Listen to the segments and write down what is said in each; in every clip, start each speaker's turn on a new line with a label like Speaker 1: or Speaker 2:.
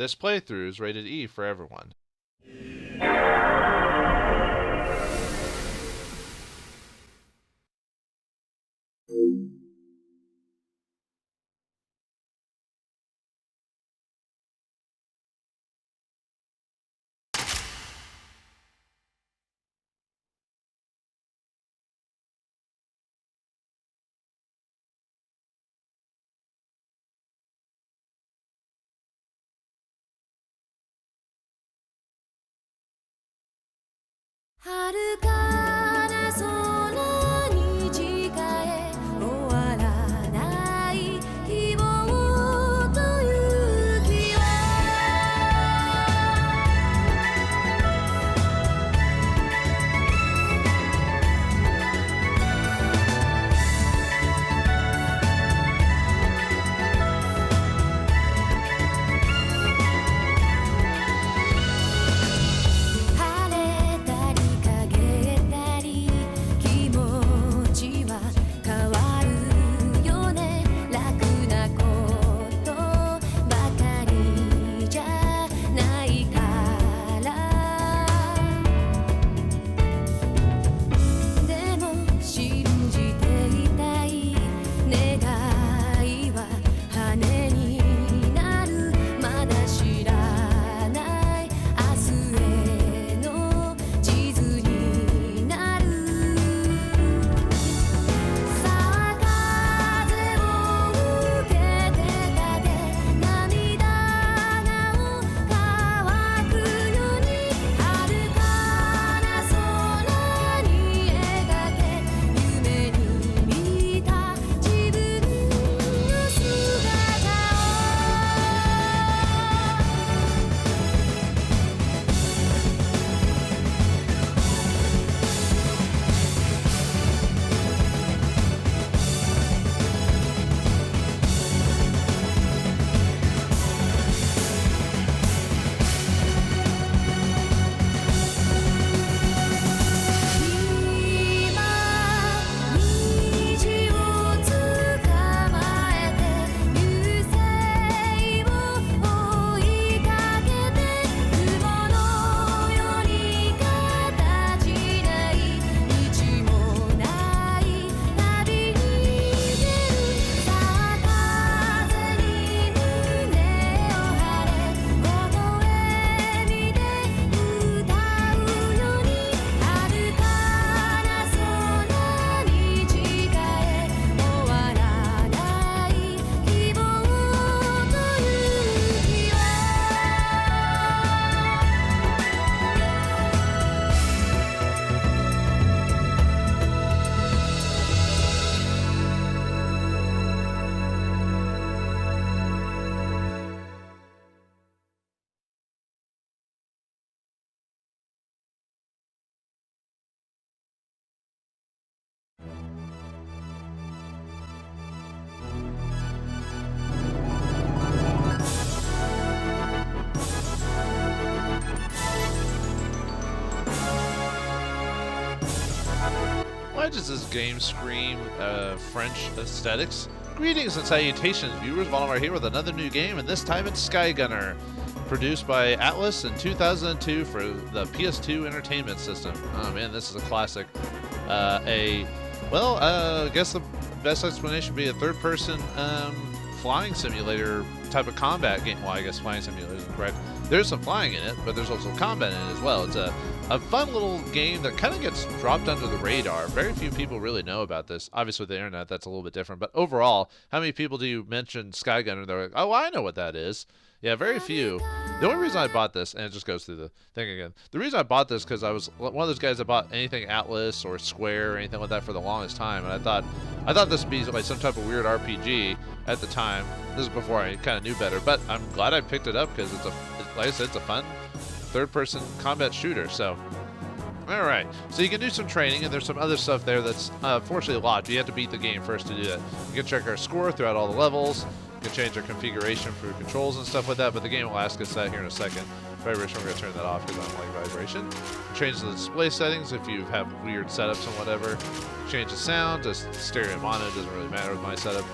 Speaker 1: This playthrough is rated E for everyone. Why does this game scream French aesthetics? Greetings and salutations, viewers. Vauldemare here with another new game, and this time it's Skygunner, produced by Atlus in 2002 for the PS2 Entertainment System. Oh man, this is a classic. I guess the best explanation would be a third-person flying simulator type of combat game. Well, I guess flying simulator isn't correct. There's some flying in it, but there's also combat in it as well. It's a fun little game that kind of gets dropped under the radar. Very few people really know about this. Obviously, with the internet, that's a little bit different. But overall, how many people do you mention Skygunner? They're like, oh, I know what that is. Yeah, very few. The only reason I bought this, and it just goes through the thing again. The reason I bought this because I was one of those guys that bought anything Atlus or Square or anything like that for the longest time, and I thought this would be like some type of weird RPG at the time. This is before I kind of knew better, but I'm glad I picked it up because like I said, it's a fun third-person combat shooter. So, all right. So you can do some training, and there's some other stuff there that's fortunately locked. You have to beat the game first to do that. You can check our score throughout all the levels. You can change our configuration for controls and stuff like that, but the game will ask us that here in a second. Vibration, we're going to turn that off because I don't like vibration. Change the display settings if you have weird setups and whatever. Change the sound to stereo and mono, doesn't really matter with my setup.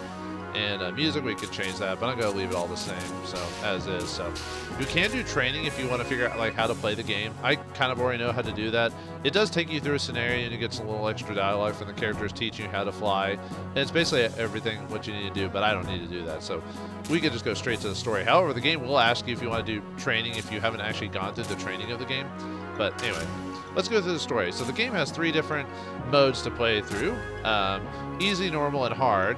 Speaker 1: And music, we could change that, but I'm going to leave it all the same, so as is. So you can do training if you want to figure out like how to play the game. I kind of already know how to do that. It does take you through a scenario, and you get some little extra dialogue from the characters teaching you how to fly. And it's basically everything what you need to do, but I don't need to do that. So we could just go straight to the story. However, the game will ask you if you want to do training if you haven't actually gone through the training of the game. But anyway, let's go through the story. So the game has 3 different modes to play through. Easy, normal, and hard.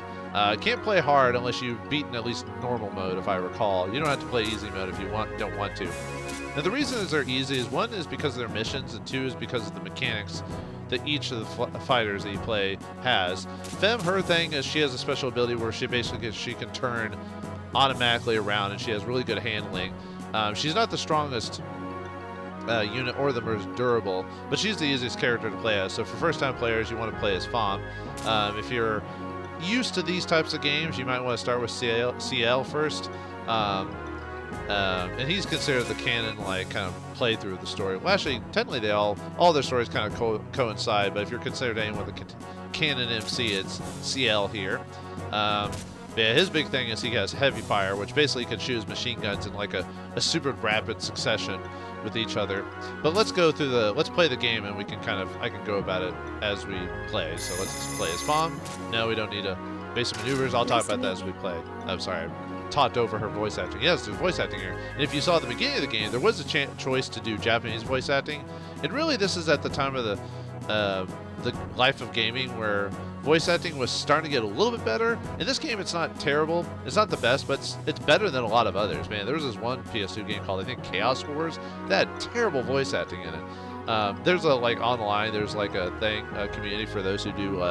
Speaker 1: Can't play hard unless you've beaten at least normal mode, if I recall. You don't have to play easy mode if you don't want to. Now the reason is they're easy is 1 is because of their missions, and 2 is because of the mechanics that each of the fighters that you play has. Fem, her thing is she has a special ability where she can turn automatically around, and she has really good handling. She's not the strongest unit or the most durable, but she's the easiest character to play as. So for first-time players, you want to play as Fem. If you're used to these types of games, you might want to start with CL first. And he's considered the canon, like, kind of playthrough of the story. Well, actually, technically, all their stories kind of coincide, but if you're considered anyone with the canon MC, it's CL here. Yeah, his big thing is he has heavy fire, which basically can shoot his machine guns in like a super rapid succession with each other. But let's go through let's play the game, and I can go about it as we play. So let's play as Fem. No, we don't need basic maneuvers. I'll talk about that as we play. I'm sorry, I talked over her voice acting. Yes, there's voice acting here. And if you saw at the beginning of the game, there was a choice to do Japanese voice acting. And really, this is at the time of the life of gaming where voice acting was starting to get a little bit better. In this game, it's not terrible. It's not the best, but it's better than a lot of others. Man, there was this one PS2 game called, I think, Chaos Wars that had terrible voice acting in it. There's online, there's like a community for those who do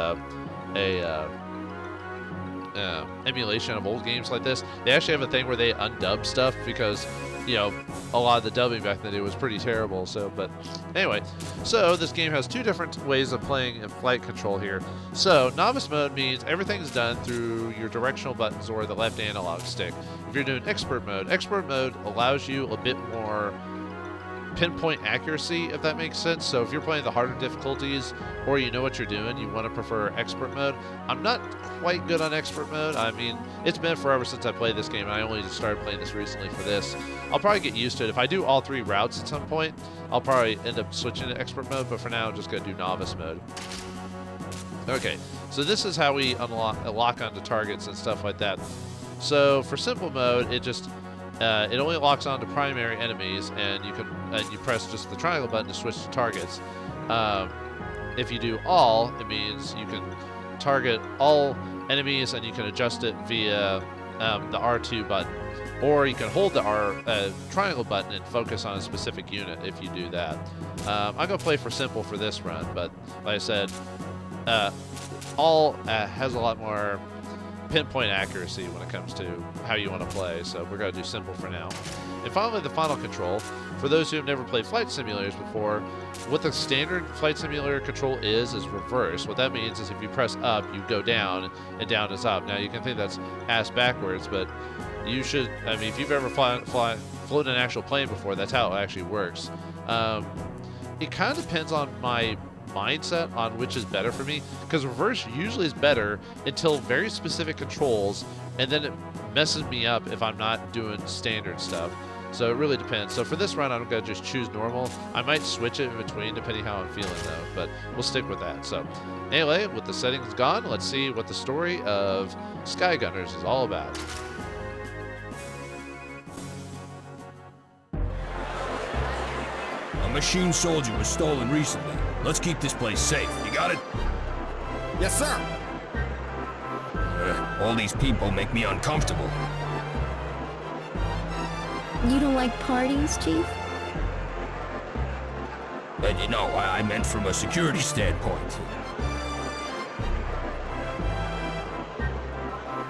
Speaker 1: emulation of old games like this. They actually have a thing where they undub stuff because, a lot of the dubbing back in the day was pretty terrible. So, but anyway, so this game has 2 different ways of playing in flight control here. So novice mode means everything's done through your directional buttons or the left analog stick. If you're doing expert mode allows you a bit more pinpoint accuracy, if that makes sense. So if you're playing the harder difficulties or you know what you're doing, you want to prefer expert mode. I'm not quite good on expert mode. I mean, it's been forever since I played this game, and I only just started playing this recently for this. I'll probably get used to it. If I do all 3 routes at some point, I'll probably end up switching to expert mode, but for now I'm just going to do novice mode. Okay, so this is how we lock onto targets and stuff like that. So for simple mode, it only locks on to primary enemies, and you press just the triangle button to switch to targets. If you do all, it means you can target all enemies, and you can adjust it via the R2 button, or you can hold the triangle button and focus on a specific unit if you do that. I'm gonna play for simple for this run, but like I said, all has a lot more pinpoint accuracy when it comes to how you want to play, so we're going to do simple for now. And finally, the final control. For those who have never played flight simulators before, what the standard flight simulator control is reverse. What that means is if you press up, you go down, and down is up. Now, you can think that's ass backwards, but you should, if you've ever flown an actual plane before, that's how it actually works. It kind of depends on my mindset on which is better for me, because reverse usually is better until very specific controls, and then it messes me up if I'm not doing standard stuff. So it really depends. So for this run, I'm gonna just choose normal. I might switch it in between depending how I'm feeling though, but we'll stick with that. So anyway, with the settings gone, let's see what the story of Skygunners is all about.
Speaker 2: A machine soldier was stolen recently. Let's keep this place safe. You got it?
Speaker 3: Yes, sir.
Speaker 2: All these people make me uncomfortable.
Speaker 4: You don't like parties, Chief?
Speaker 2: I meant from a security standpoint.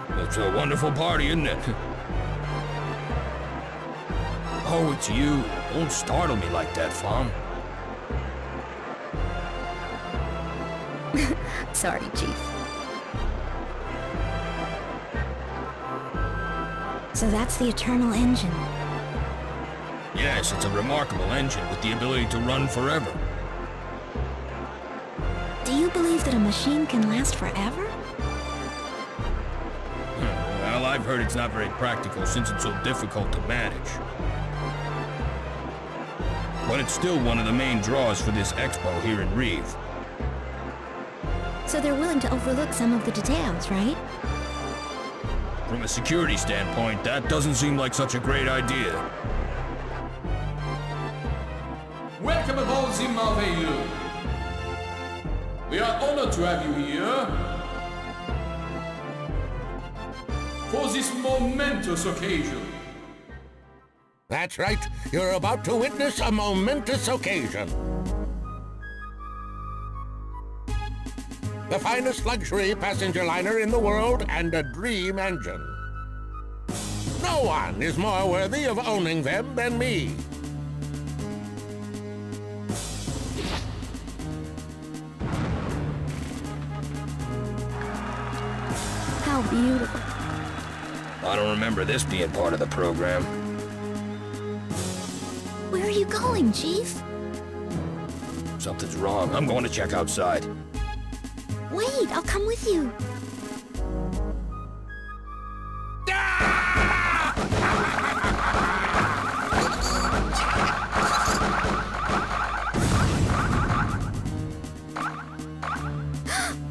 Speaker 2: It's a wonderful party, isn't it? Oh, it's you. Don't startle me like that, Fem.
Speaker 4: Sorry, Chief. So that's the Eternal Engine.
Speaker 2: Yes, it's a remarkable engine with the ability to run forever.
Speaker 4: Do you believe that a machine can last forever?
Speaker 2: Well, I've heard it's not very practical since it's so difficult to manage. But it's still one of the main draws for this expo here in Reeve.
Speaker 4: So they're willing to overlook some of the details, right?
Speaker 2: From a security standpoint, that doesn't seem like such a great idea.
Speaker 5: Welcome aboard the Marveilleux. We are honored to have you here for this momentous occasion.
Speaker 3: That's right. You're about to witness a momentous occasion. The finest luxury passenger liner in the world and a dream engine. No one is more worthy of owning them than me.
Speaker 4: How beautiful.
Speaker 2: I don't remember this being part of the program.
Speaker 4: Where are you going, Chief?
Speaker 2: Something's wrong. I'm going to check outside.
Speaker 4: Wait, I'll come with you.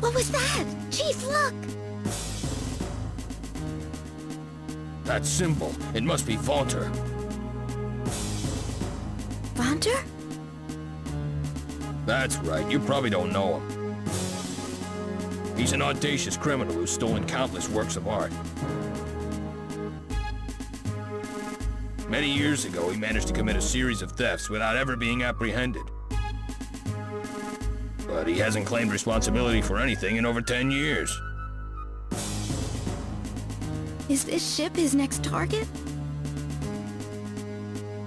Speaker 4: What was that? Chief, look!
Speaker 2: That symbol. It must be Vauldemare.
Speaker 4: Vauldemare?
Speaker 2: That's right. You probably don't know him. He's an audacious criminal who's stolen countless works of art. Many years ago, he managed to commit a series of thefts without ever being apprehended. But he hasn't claimed responsibility for anything in over 10 years.
Speaker 4: Is this ship his next target?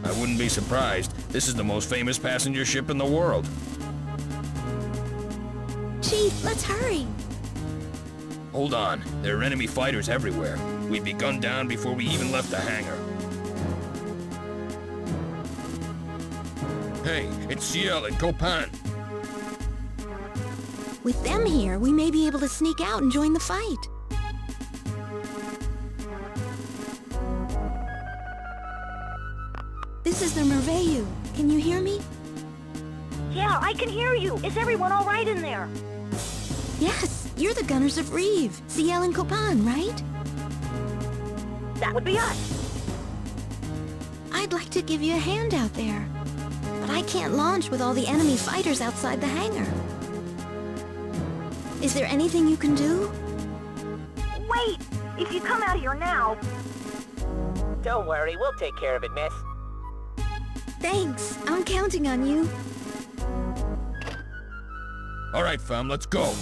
Speaker 2: I wouldn't be surprised. This is the most famous passenger ship in the world.
Speaker 4: Chief, let's hurry.
Speaker 2: Hold on. There are enemy fighters everywhere. We'd be gunned down before we even left the hangar. Hey, it's Ciel and Copan.
Speaker 4: With them here, we may be able to sneak out and join the fight. This is the Merveilleux. Can you hear me?
Speaker 6: Yeah, I can hear you. Is everyone all right in there?
Speaker 4: Yes, you're the Gunners of Reeve, Ciel and Copan, right?
Speaker 6: That would be us.
Speaker 4: I'd like to give you a hand out there, but I can't launch with all the enemy fighters outside the hangar. Is there anything you can do?
Speaker 6: Wait! If you come out here now...
Speaker 7: Don't worry, we'll take care of it, miss.
Speaker 4: Thanks, I'm counting on you.
Speaker 2: All right, fam, let's go.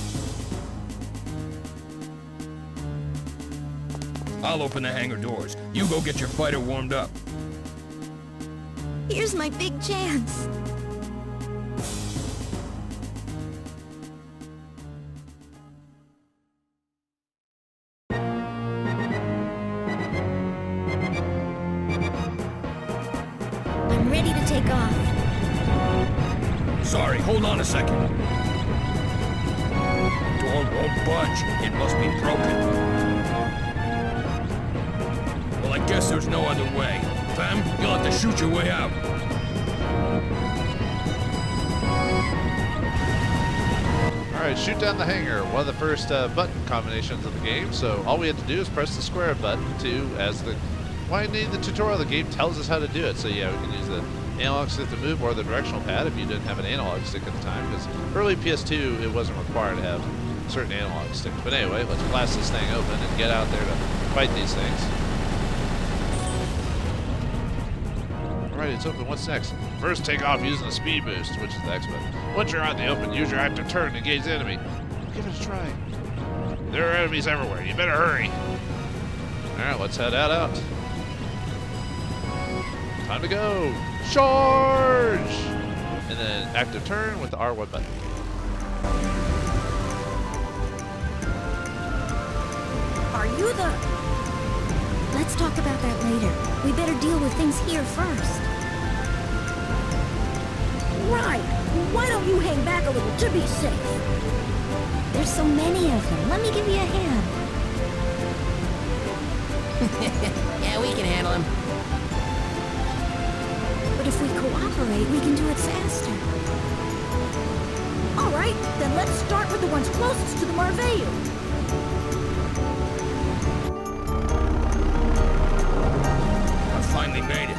Speaker 2: I'll open the hangar doors. You go get your fighter warmed up.
Speaker 4: Here's my big chance. I'm ready to take off.
Speaker 2: Sorry, hold on a second. Door won't budge. It must be broken. Well, I guess there's no other way. Fam, you'll have to shoot your way out.
Speaker 1: Alright, shoot down the hangar. One of the first button combinations of the game. So all we have to do is press the square button to, as the... Why need the tutorial? The game tells us how to do it. So yeah, we can use the analog stick to move or the directional pad if you didn't have an analog stick at the time. Because early PS2, it wasn't required to have certain analog sticks. But anyway, let's blast this thing open and get out there to fight these things. Alright, it's open. What's next? First, take off using the speed boost, which is the X button. Once you're out in the open, use your active turn to engage the enemy. Give it a try. There are enemies everywhere. You better hurry. Alright, let's head out. Time to go. Charge! And then active turn with the R1 button.
Speaker 6: Are you the...
Speaker 4: Let's talk about that later. We better deal with things here first.
Speaker 6: Right! Why don't you hang back a little to be safe?
Speaker 4: There's so many of them. Let me give you a hand.
Speaker 8: Yeah, we can handle him.
Speaker 6: But if we cooperate, we can do it faster. All right, then let's start with the ones closest to the Marveyu.
Speaker 2: I finally made it.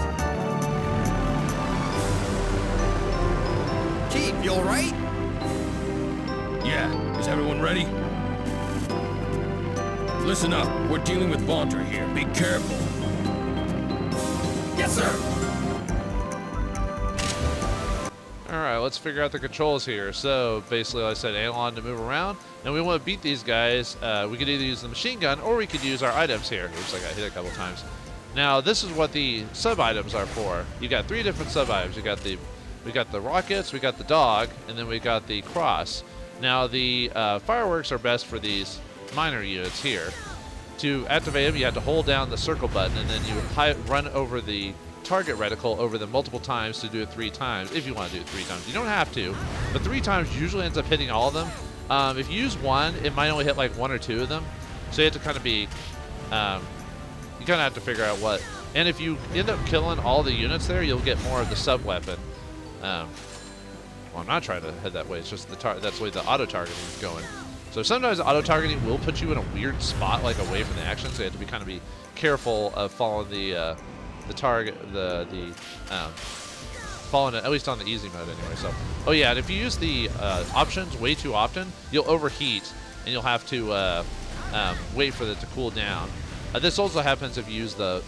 Speaker 8: Chief, you alright?
Speaker 2: Yeah, is everyone ready? Listen up, we're dealing with Vauldemare here. Be careful.
Speaker 5: Yes, sir.
Speaker 1: Alright, let's figure out the controls here. So basically, like I said, analog to move around, and we want to beat these guys. We could either use the machine gun or we could use our items here. Looks like I hit it a couple times. Now this is what the sub items are for. You got 3 different sub items. We got the rockets, we got the dog, and then we got the cross. Now the fireworks are best for these minor units here. To activate them, you have to hold down the circle button, and then you run over the target reticle over them multiple times to do it 3 times, if you want to do it 3 times. You don't have to, but 3 times usually ends up hitting all of them. If you use 1, it might only hit like 1 or 2 of them, so you have to kind of be, you kind of have to figure out what. And if you end up killing all the units there, you'll get more of the sub weapon. Well, I'm not trying to head that way. It's just that's the way the auto targeting is going. So sometimes auto targeting will put you in a weird spot, like away from the action. So you have to be kind of be careful of following the target, following it, at least on the easy mode anyway. So, oh yeah, and if you use the options way too often, you'll overheat and you'll have to wait for it to cool down. This also happens if you use the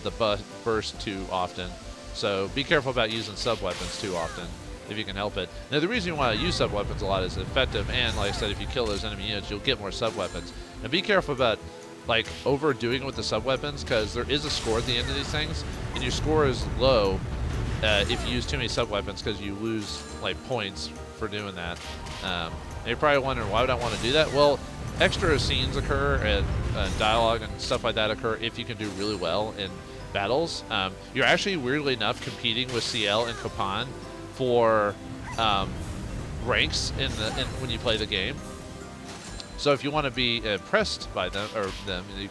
Speaker 1: burst too often. So be careful about using sub weapons too often, if you can help it. Now the reason you want to use sub weapons a lot is effective, and like I said, if you kill those enemy units, you'll get more sub weapons. And be careful about like overdoing it with the sub weapons, because there is a score at the end of these things, and your score is low if you use too many sub weapons, because you lose like points for doing that. And you're probably wondering, why would I want to do that? Well, extra scenes occur and dialogue and stuff like that occur if you can do really well in battles. You're actually, weirdly enough, competing with CL and Copan for ranks when you play the game. So if you want to be impressed by them, you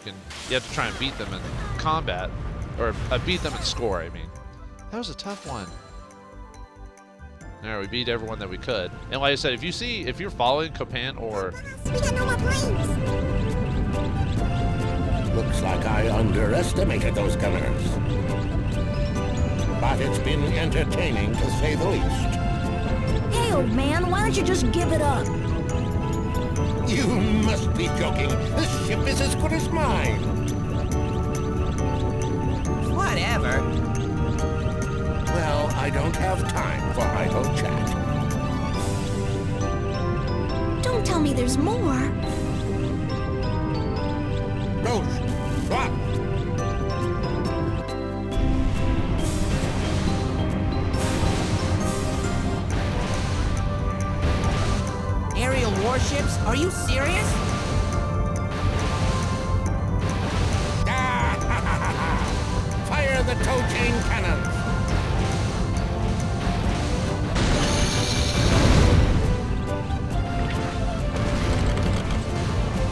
Speaker 1: have to try and beat them in combat, or beat them in score. I mean, that was a tough one. There, we beat everyone that we could. And like I said, if you're following Copan or
Speaker 3: Looks like I underestimated those gunners. But it's been entertaining, to say the least.
Speaker 6: Hey, old man, why don't you just give it up?
Speaker 3: You must be joking. This ship is as good as mine.
Speaker 8: Whatever.
Speaker 3: Well, I don't have time for idle chat.
Speaker 4: Don't tell me there's more.
Speaker 3: Ghost, what?
Speaker 8: Aerial warships? Are you serious?
Speaker 3: Fire the tow chain cannons!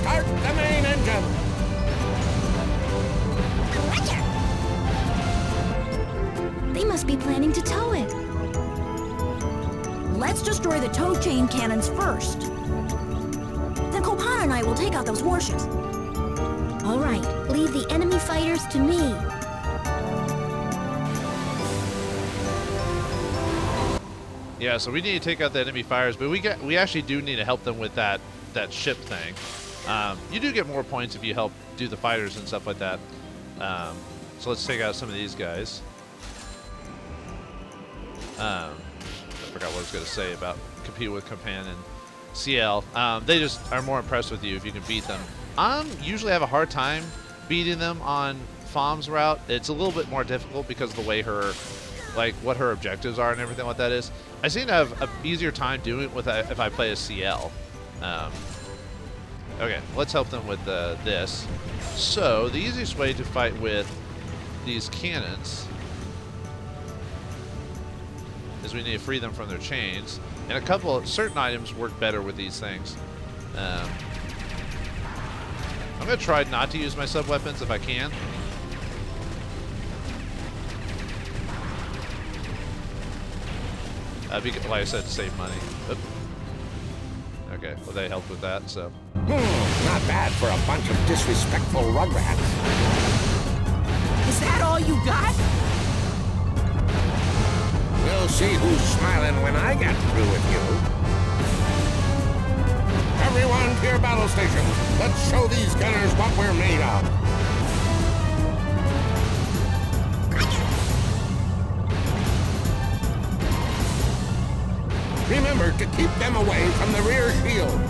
Speaker 3: Start the main engine!
Speaker 4: They must be planning to tow it.
Speaker 6: Let's destroy the tow chain cannons first. Then Copan and I will take out those warships.
Speaker 4: All right, leave the enemy fighters to me.
Speaker 1: yeah, so we need to take out the enemy fires, but we actually do need to help them with that ship thing. You do get more points if you help do the fighters and stuff like that. So let's take out some of these guys. I forgot what I was going to say about compete with Copan and CL. They just are more impressed with you if you can beat them. Usually have a hard time beating them on Fam's route. It's a little bit more difficult because of the way what her objectives are and everything like that is. I seem to have an easier time doing it with if I play as CL. Okay, let's help them with this. So the easiest way to fight with these cannons is we need to free them from their chains, and a couple of certain items work better with these things. I'm gonna try not to use my sub weapons if I can. Like I said, to save money. Oop. Okay, well they helped with that, so.
Speaker 3: Not bad for a bunch of disrespectful rugrats.
Speaker 8: Is that all you got?
Speaker 3: We'll see who's smiling when I get through with you. Everyone to your battle stations. Let's show these gunners what we're made of. Remember to keep them away from the rear shield.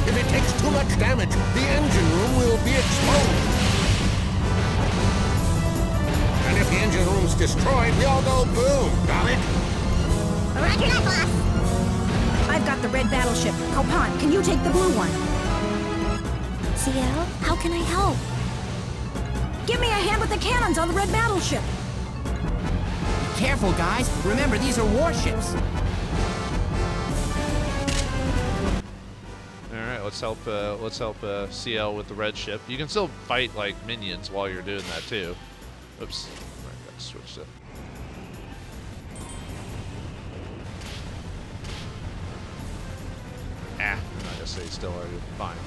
Speaker 3: If it takes too much damage, the engine room will be exposed. And if the engine room's destroyed, we all go boom. Got it?
Speaker 6: Roger that, boss. I've got the red battleship. Kopan, can you take the blue one?
Speaker 4: CL, how can I help?
Speaker 6: Give me a hand with the cannons on the red battleship.
Speaker 8: Careful, guys. Remember, these are warships.
Speaker 1: All right, let's help CL with the red ship. You can still fight like minions while you're doing that too. Oops, I got switched it. I'm not gonna stay still. Are you fine?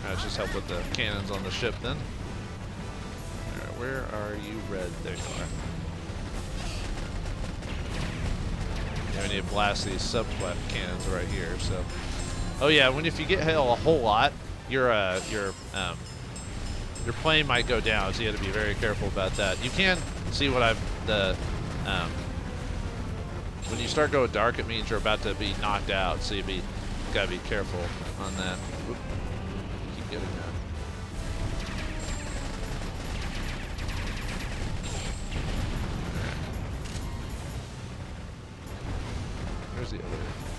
Speaker 1: Let's just help with the cannons on the ship then. Alright, where are you, red? There you are. Yeah, we need to blast these sub-flap cannons right here. So, oh yeah, if you get hit a whole lot, your plane might go down. So you have to be very careful about that. You can see what when you start going dark, it means you're about to be knocked out. So you gotta be careful on that. Whoop. Keep getting that. Where's the other?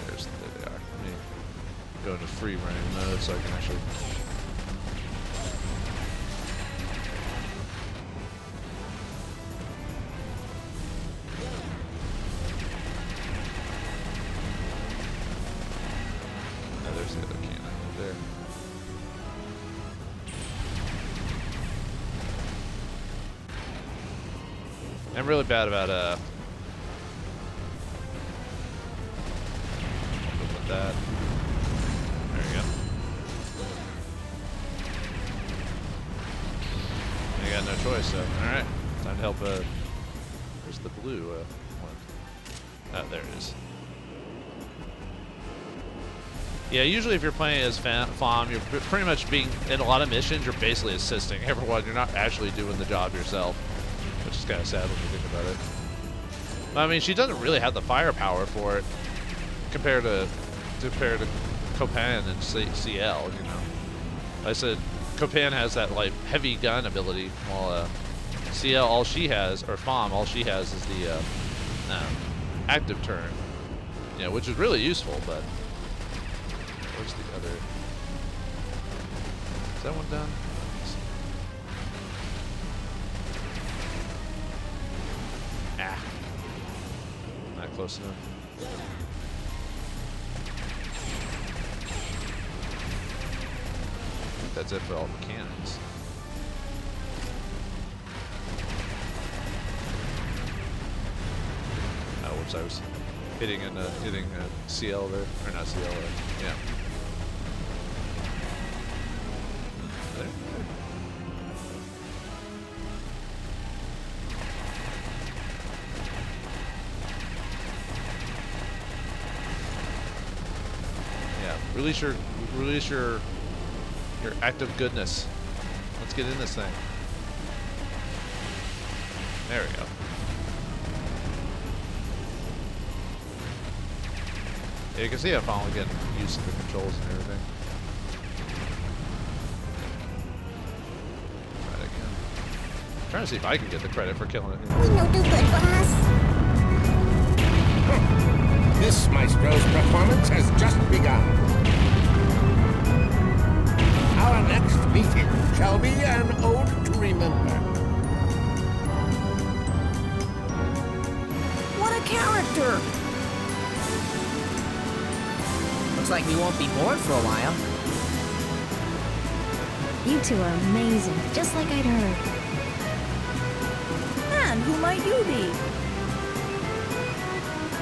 Speaker 1: There they are. Let me go into free running mode so I can actually. Oh, there's the other cannon there. I'm really bad about that. There you go. I got no choice, so alright. Time to help where's the blue one? Oh, there it is. Yeah, usually if you're playing as FOM, you're pretty much being in a lot of missions, you're basically assisting everyone. You're not actually doing the job yourself, which is kind of sad when you think about it. I mean, she doesn't really have the firepower for it compared to Kopan and CL, you know. I said Kopan has that like heavy gun ability, while CL all she has, or FOM all she has is the active turn, you know, which is really useful. But where's the other? Is that one done? Not close enough. That's it for all the cannons. Oh, whoops! I was hitting CL there, or not CL there. Yeah. There. Yeah. Release your active goodness. Let's get in this thing. There we go. Yeah, you can see I'm finally getting used to the controls and everything. Right again. I'm trying to see if I can get the credit for killing it.
Speaker 4: We no do good, boss.
Speaker 3: This maestro's performance has just begun. Our next meeting shall be an ode to remember.
Speaker 6: What a character!
Speaker 8: Looks like we won't be bored for a while.
Speaker 4: You two are amazing, just like I'd heard.
Speaker 6: who might you be?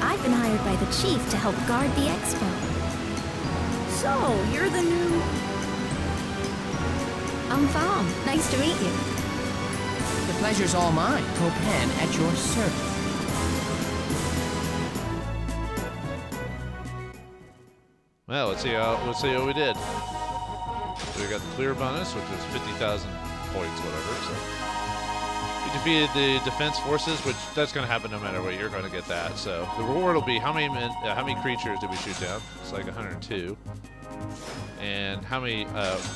Speaker 4: I've been hired by the chief to help guard the expo.
Speaker 6: So, you're the new...
Speaker 4: I'm Thom. Nice to meet you.
Speaker 8: The pleasure's all mine. Copan at your service.
Speaker 1: Well, let's see how we did. So we got the clear bonus, which is 50,000 points, whatever. So we defeated the defense forces, which that's going to happen no matter what. You're going to get that. So the reward will be how many creatures did we shoot down? It's like 102. And how many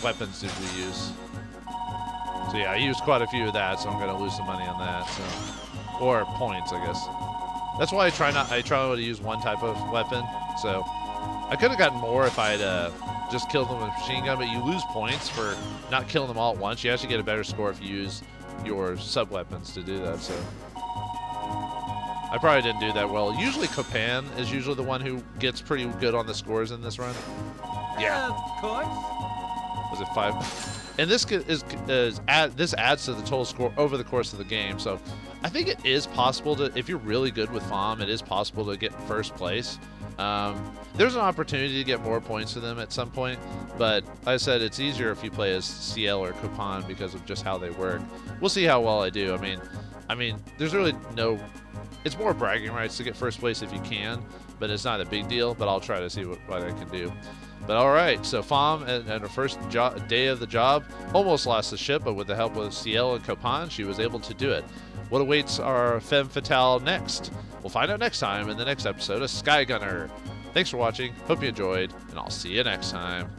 Speaker 1: weapons did we use? So yeah, I used quite a few of that, so I'm going to lose some money on that. So, or points, I guess. That's why I try to use one type of weapon. So I could have gotten more if I'd just killed them with a machine gun, but you lose points for not killing them all at once. You actually get a better score if you use your sub-weapons to do that, so. I probably didn't do that well. Usually Copan is usually the one who gets pretty good on the scores in this run. Yeah.
Speaker 8: Of course.
Speaker 1: Was it 5? And this this adds to the total score over the course of the game, so I think it is possible to, if you're really good with FOM, it is possible to get first place. There's an opportunity to get more points to them at some point, but like I said, it's easier if you play as CL or Copan because of just how they work. We'll see how well I do. I mean, there's really no, it's more bragging rights to get first place if you can, but it's not a big deal, but I'll try to see what I can do. But all right, so FOM and her first day of the job almost lost the ship, but with the help of CL and Copan, she was able to do it. What awaits our femme fatale next? We'll find out next time in the next episode of Skygunner. Thanks for watching, hope you enjoyed, and I'll see you next time.